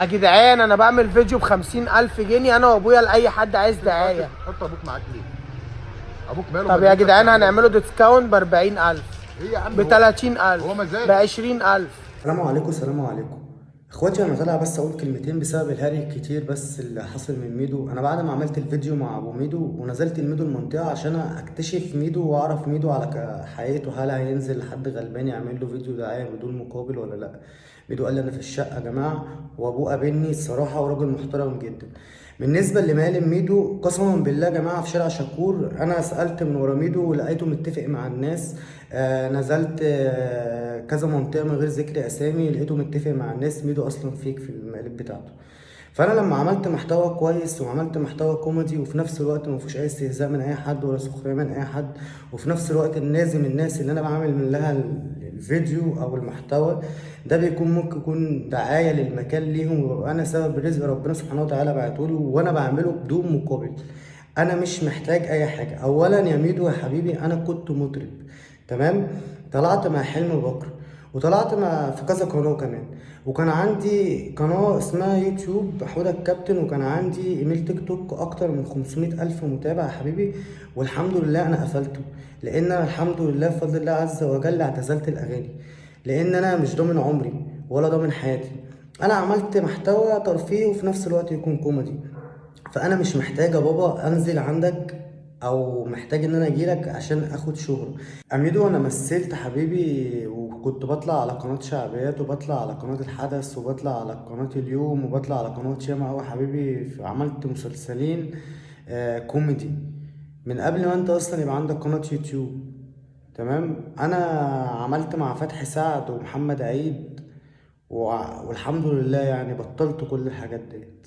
يا جدعان انا بعمل فيديو ب50,000 جنيه انا وابويا لاي حد عايز دعايه. حط ابوك معاك ليه؟ ابوك ماله؟ طب يا جدعان هنعمله ديسكاونت ب40,000، ايه يا عم؟ ب30,000، هو مزاج. ب20,000. السلام عليكم. السلام عليكم اخواتي. انا طالع بس اقول كلمتين بسبب الهري الكتير بس اللي حصل من ميدو. انا بعد ما عملت الفيديو مع ابو ميدو ونزلت الميدو المنطقه عشان اكتشف ميدو واعرف ميدو على حقيقته، هل هينزل لحد غلبان يعمل له فيديو دعايه بدون مقابل ولا لا. ميدو قال لي انا في الشقه يا جماعه، وابوه قابلني الصراحه وراجل محترم جدا. بالنسبه لمعلم ميدو، قسما بالله يا جماعه في شارع شكور انا سالت من ورا ميدو ولقيته متفق مع الناس. نزلت كذا منطقه من غير ذكر اسامي، لقيته متفق مع الناس. ميدو اصلا فيك في المقالب بتاعته. فانا لما عملت محتوى كويس وعملت محتوى كوميدي وفي نفس الوقت ما فيهوش اي استهزاء من اي حد ولا سخريه من اي حد، وفي نفس الوقت لازم الناس اللي انا بعمل من لها الفيديو او المحتوى ده بيكون ممكن يكون دعايه للمكان ليهم، ويبقى انا سبب رزق ربنا سبحانه وتعالى بعتهولي وانا بعمله بدون مقابل. انا مش محتاج اي حاجه. اولا يا ميدو يا حبيبي، انا كنت مطرب تمام، طلعت مع حلمي بكر وطلعت مع في كذا قناه كمان، وكان عندي قناه اسمها يوتيوب حوده الكابتن، وكان عندي ايميل تيك توك اكتر من 500 الف متابع يا حبيبي. والحمد لله انا قفلته، لان انا الحمد لله بفضل الله عز وجل اعتزلت الاغاني، لان انا مش ضامن عمري ولا ضامن حياتي. انا عملت محتوى ترفيهي وفي نفس الوقت يكون كوميدي، فانا مش محتاج يا بابا انزل عندك او محتاج ان انا اجيلك عشان اخد شهرة. اميدو انا مثلت حبيبي، وكنت بطلع على قناة شعبيات وبطلع على قناة الحدث وبطلع على قناة اليوم وبطلع على قناة شيماء أوي حبيبي. عملت مسلسلين كوميدي من قبل ما انت اصلا يبقى عندك قناة يوتيوب تمام. انا عملت مع فتحي سعد ومحمد عيد والحمد لله يعني بطلت كل الحاجات ديت.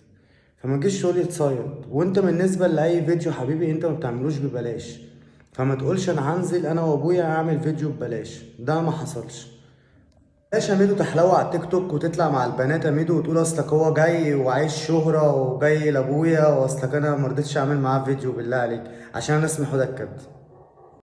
فما تجيش تقول لي تصيد، وانت بالنسبه لاي فيديو حبيبي انت ما بتعملوش ببلاش، فما تقولش انا هنزل انا وابويا اعمل فيديو ببلاش، ده ما حصلش. بلاش يا ميدو تحلوى على التيك توك وتطلع مع البنات يا ميدو وتقول اصلك هو جاي وعايش شهره وجاي لابويا واصلك انا ما رضيتش اعمل معاه فيديو. بالله عليك عشان انا اسمي حوده الكبد.